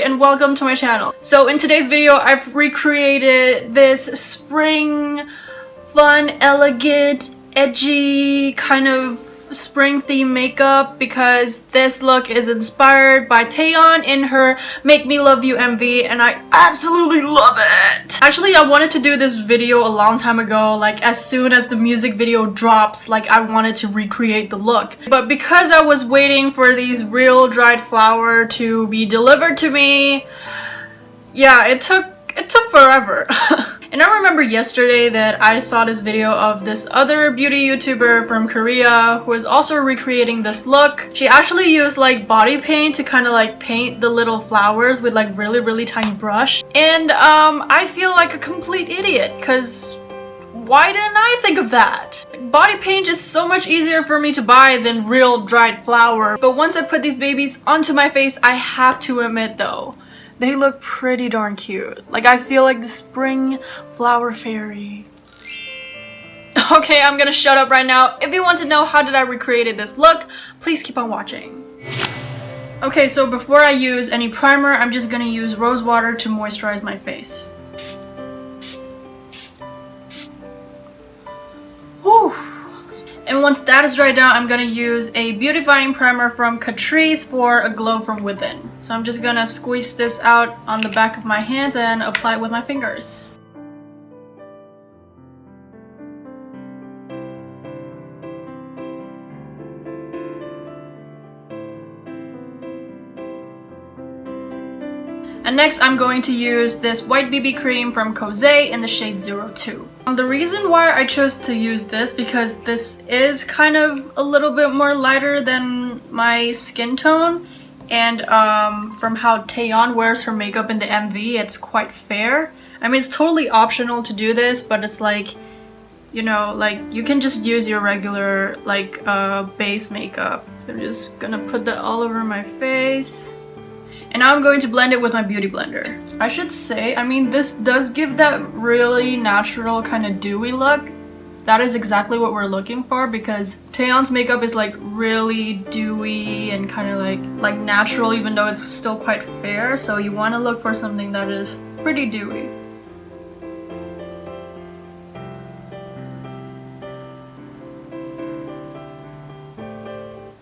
everybody and welcome to my channel. So in today's video I've recreated this spring, fun, elegant, edgy kind of spring theme makeup because this look is inspired by Taeyeon in her Make Me Love You MV and I absolutely love it! Actually, I wanted to do this video a long time ago, like as soon as the music video drops, like I wanted to recreate the look. But because I was waiting for these real dried flower to be delivered to me, yeah, it took forever. And I remember yesterday that I saw this video of this other beauty YouTuber from Korea who is also recreating this look. She actually used like body paint to kind of like paint the little flowers with like really tiny brush. And I feel like a complete idiot because why didn't I think of that? Body paint is so much easier for me to buy than real dried flower. But once I put these babies onto my face, I have to admit though, they look pretty darn cute. Like I feel like the spring flower fairy. Okay, I'm gonna shut up right now. If you want to know how did I recreated this look, please keep on watching. Okay, so before I use any primer, I'm just gonna use rose water to moisturize my face. Whew. And once that is dried out, I'm gonna use a beautifying primer from Catrice for a glow from within. So I'm just gonna squeeze this out on the back of my hands and apply it with my fingers. And next I'm going to use this white BB cream from KOSE-Sekkisei in the shade 02. The reason why I chose to use this because this is kind of a little bit more lighter than my skin tone, and from how Taeyeon wears her makeup in the MV, it's quite fair. I mean, it's totally optional to do this, but it's like, you know, like you can just use your regular like base makeup. I'm just gonna put that all over my face. And now I'm going to blend it with my beauty blender. I should say, I mean, this does give that really natural kind of dewy look. That is exactly what we're looking for because Taeyeon's makeup is like really dewy and kind of like natural, even though it's still quite fair. So you want to look for something that is pretty dewy.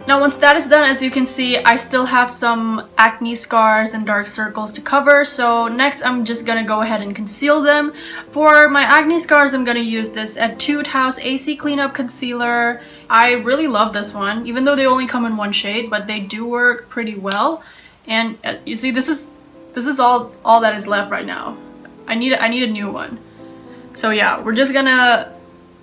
Now once that is done, as you can see, I still have some acne scars and dark circles to cover. So next I'm just gonna go ahead and conceal them. For my acne scars, I'm gonna use this Etude House AC Cleanup Concealer. I really love this one, even though they only come in one shade, but they do work pretty well. And you see, this is all that is left right now. I need a new one. So yeah, we're just gonna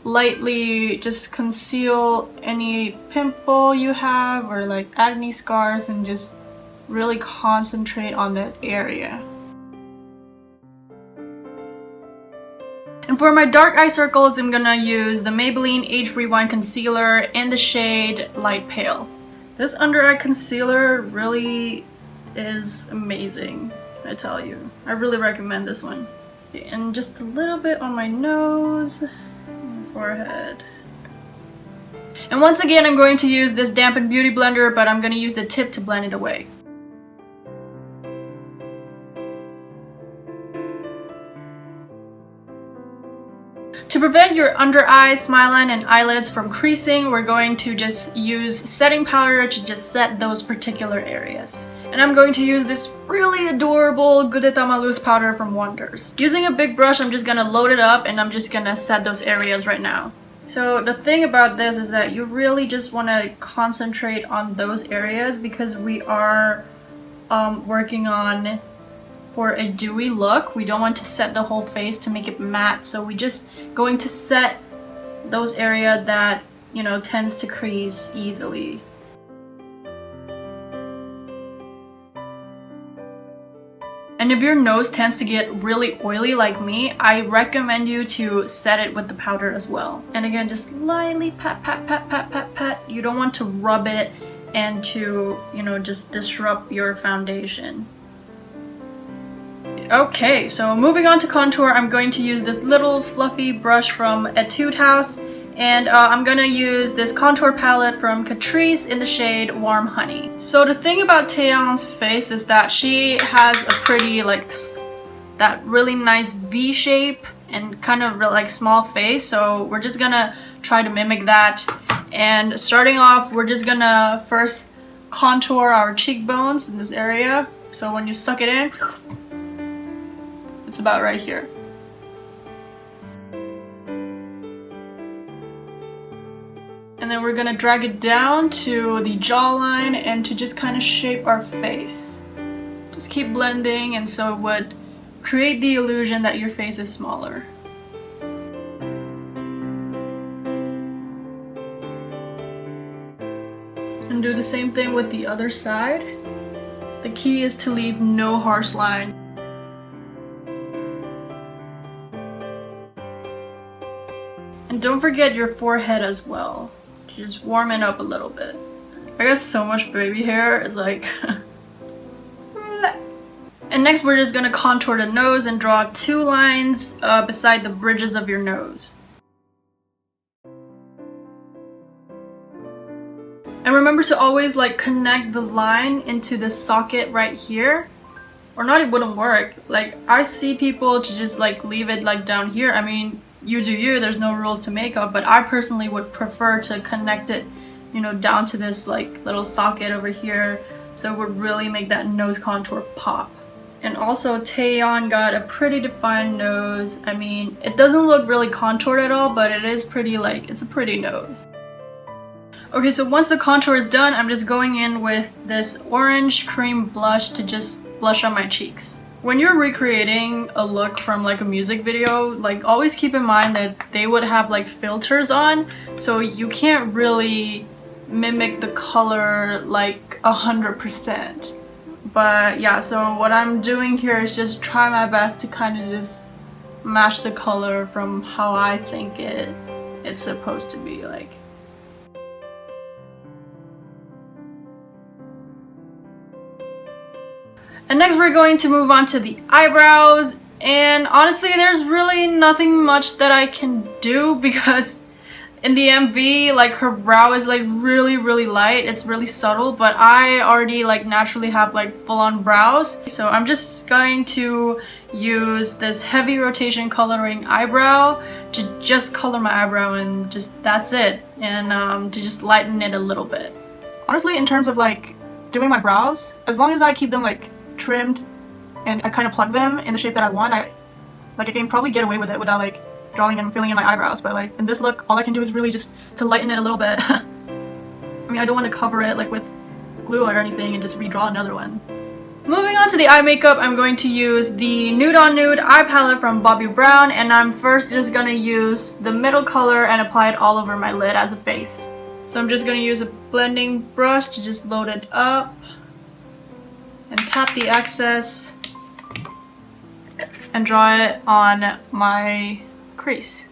lightly just conceal any pimple you have or like acne scars and just really concentrate on that area. And for my dark eye circles, I'm gonna use the Maybelline Age Rewind Concealer in the shade Light Pale. This under eye concealer really is amazing, I tell you. I really recommend this one. Okay, and just a little bit on my nose. Forehead. And once again, I'm going to use this dampened beauty blender, but I'm going to use the tip to blend it away. To prevent your under eyes, smile line, and eyelids from creasing, we're going to just use setting powder to just set those particular areas. And I'm going to use this really adorable Gudetama loose powder from Wonders. Using a big brush, I'm just gonna load it up and I'm just gonna set those areas right now. So the thing about this is that you really just want to concentrate on those areas because we are working on for a dewy look. We don't want to set the whole face to make it matte, so we're just going to set those areas that, you know, tends to crease easily. And if your nose tends to get really oily like me, I recommend you to set it with the powder as well. And again, just lightly pat, pat, pat, pat, pat, pat. You don't want to rub it and to, you know, just disrupt your foundation. Okay, so moving on to contour, I'm going to use this little fluffy brush from Etude House And I'm gonna use this contour palette from Catrice in the shade Warm Honey. So the thing about Taeyeon's face is that she has a pretty like that really nice V shape and kind of like small face, so we're just gonna try to mimic that. And starting off, we're just gonna first contour our cheekbones in this area. So when you suck it in, it's about right here. And then we're gonna drag it down to the jawline and to just kind of shape our face. Just keep blending, and so it would create the illusion that your face is smaller. And do the same thing with the other side. The key is to leave no harsh line. And don't forget your forehead as well. Just warm it up a little bit. I got so much baby hair, it's like... And next we're just gonna contour the nose and draw 2 lines beside the bridges of your nose. And remember to always like connect the line into the socket right here. Or not, it wouldn't work. Like, I see people to just like leave it like down here. I mean, you do you, there's no rules to makeup, but I personally would prefer to connect it, you know, down to this like little socket over here, so it would really make that nose contour pop. And also Taeyeon got a pretty defined nose. I mean, it doesn't look really contoured at all, but it is pretty like, it's a pretty nose. Okay, so once the contour is done, I'm just going in with this orange cream blush to just blush on my cheeks. When you're recreating a look from like a music video, like always keep in mind that they would have like filters on, so you can't really mimic the color like 100%. But yeah, so what I'm doing here is just try my best to kind of just match the color from how I think it's supposed to be like. And next we're going to move on to the eyebrows, and honestly there's really nothing much that I can do because in the MV like her brow is like really light, it's really subtle, but I already like naturally have like full-on brows, so I'm just going to use this heavy rotation coloring eyebrow to just color my eyebrow, and just that's it, and to just lighten it a little bit. Honestly, in terms of like doing my brows, as long as I keep them like trimmed and I kind of plug them in the shape that I want, I can probably get away with it without like drawing and filling in my eyebrows. But like in this look, all I can do is really just to lighten it a little bit. I mean, I don't want to cover it like with glue or anything and just redraw another one. Moving on to the eye makeup, I'm going to use the Nude on Nude eye palette from Bobbi Brown, and I'm first just gonna use the middle color and apply it all over my lid as a base. So I'm just gonna use a blending brush to just load it up and tap the excess and draw it on my crease.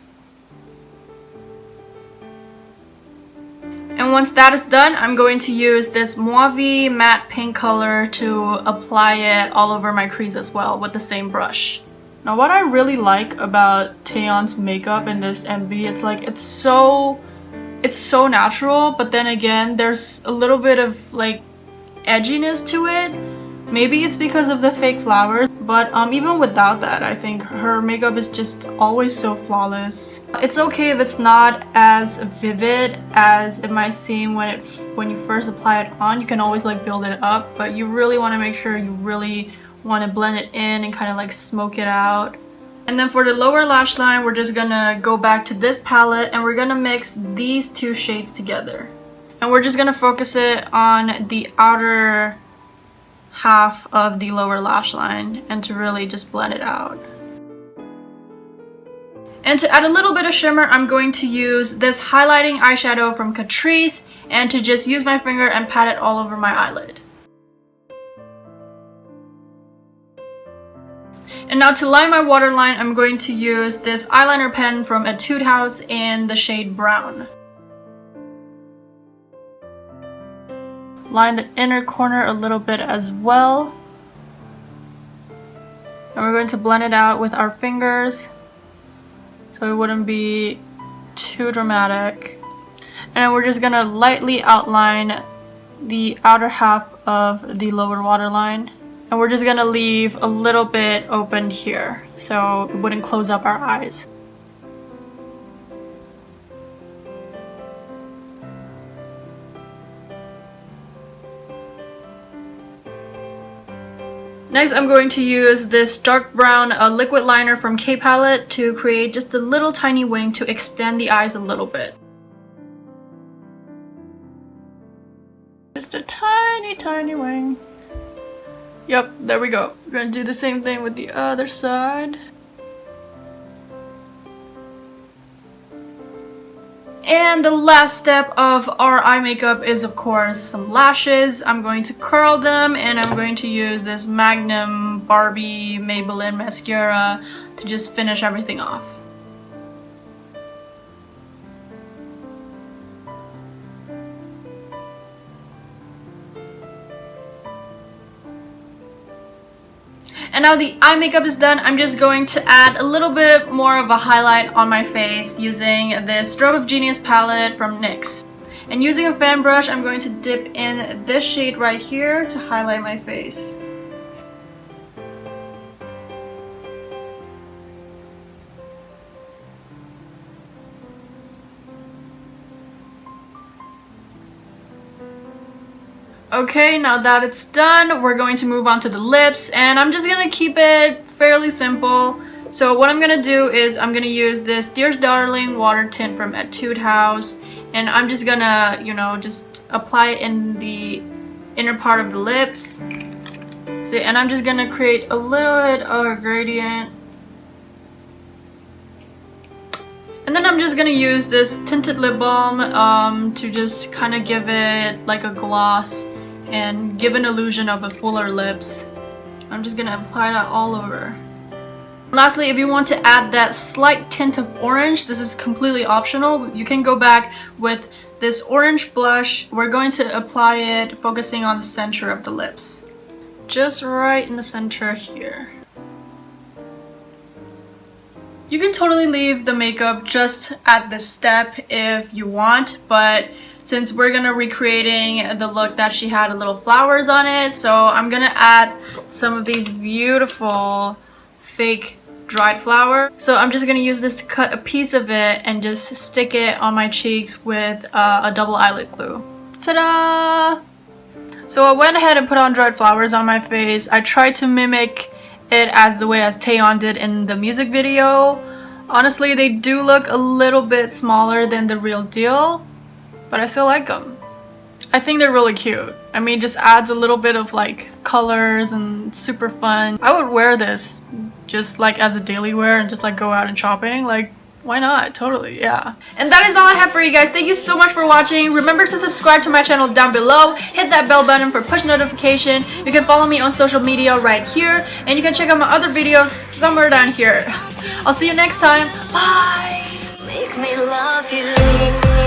And once that is done, I'm going to use this Mauve matte pink color to apply it all over my crease as well with the same brush. Now what I really like about Taeyeon's makeup in this MV, it's like it's so natural, but then again there's a little bit of like edginess to it. Maybe it's because of the fake flowers, but even without that, I think her makeup is just always so flawless. It's okay if it's not as vivid as it might seem when you first apply it on. You can always like build it up, but you really want to make sure you really want to blend it in and kind of like smoke it out. And then for the lower lash line, we're just gonna go back to this palette and we're gonna mix these 2 shades together. And we're just gonna focus it on the outer half of the lower lash line and to really just blend it out. And to add a little bit of shimmer, I'm going to use this highlighting eyeshadow from Catrice and to just use my finger and pat it all over my eyelid. And now to line my waterline, I'm going to use this eyeliner pen from Etude House in the shade Brown. Line the inner corner a little bit as well. And we're going to blend it out with our fingers so it wouldn't be too dramatic. And we're just gonna lightly outline the outer half of the lower waterline. And we're just gonna leave a little bit open here so it wouldn't close up our eyes. Next, I'm going to use this dark brown liquid liner from K palette to create just a little tiny wing to extend the eyes a little bit. Just a tiny wing. Yep, there we go. We're gonna do the same thing with the other side. And the last step of our eye makeup is, of course, some lashes. I'm going to curl them, and I'm going to use this Magnum Barbie Maybelline mascara to just finish everything off. And now the eye makeup is done, I'm just going to add a little bit more of a highlight on my face using this Strobe of Genius palette from NYX. And using a fan brush, I'm going to dip in this shade right here to highlight my face. Okay, now that it's done, we're going to move on to the lips, and I'm just gonna keep it fairly simple. So what I'm gonna do is I'm gonna use this Dearest Darling water tint from Etude House, and I'm just gonna, you know, just apply it in the inner part of the lips. See, and I'm just gonna create a little bit of a gradient. And then I'm just gonna use this tinted lip balm to just kind of give it like a gloss and give an illusion of a fuller lips. I'm just gonna apply that all over. Lastly, if you want to add that slight tint of orange, this is completely optional. You can go back with this orange blush. We're going to apply it focusing on the center of the lips. Just right in the center here. You can totally leave the makeup just at this step if you want, but since we're gonna recreating the look that she had a little flowers on it, so I'm gonna add some of these beautiful fake dried flower. So I'm just gonna use this to cut a piece of it and just stick it on my cheeks with a double eyelid glue. Ta-da! So I went ahead and put on dried flowers on my face. I tried to mimic it as the way as Taeyeon did in the music video. Honestly, they do look a little bit smaller than the real deal, but I still like them. I think they're really cute. I mean, just adds a little bit of like colors and super fun. I would wear this just like as a daily wear and just like go out and shopping. Like, why not? Totally, yeah. And that is all I have for you guys. Thank you so much for watching. Remember to subscribe to my channel down below. Hit that bell button for push notification. You can follow me on social media right here. And you can check out my other videos somewhere down here. I'll see you next time. Bye! Make me love you.